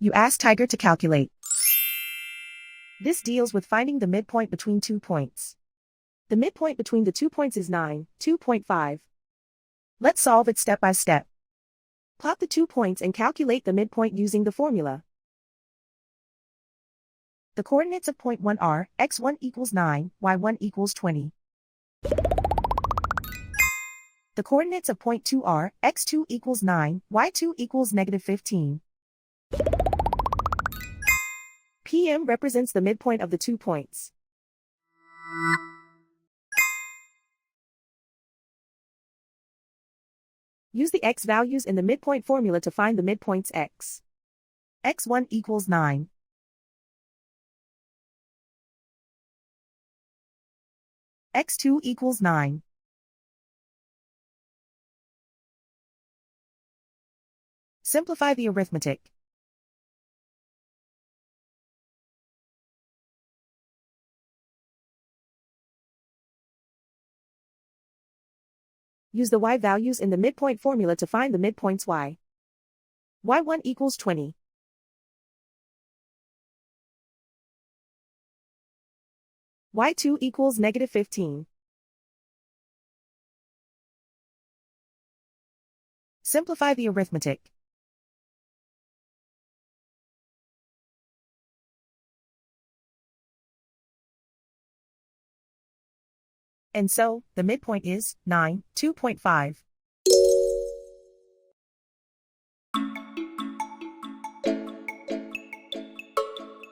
You ask Tiger to calculate. This deals with finding the midpoint between 2 points. The midpoint between the 2 points is 9, 2.5. Let's solve it step by step. Plot the 2 points and calculate the midpoint using the formula. The coordinates of point 1 are x1 equals 9, y1 equals 20. The coordinates of point 2 are x2 equals 9, y2 equals -15. PM represents the midpoint of the 2 points. Use the x values in the midpoint formula to find the midpoints x. x1 equals 9. x2 equals 9. Simplify the arithmetic. Use the y values in the midpoint formula to find the midpoints y. y1 equals 20. y2 equals -15. Simplify the arithmetic. And so, the midpoint is 9, 2.5.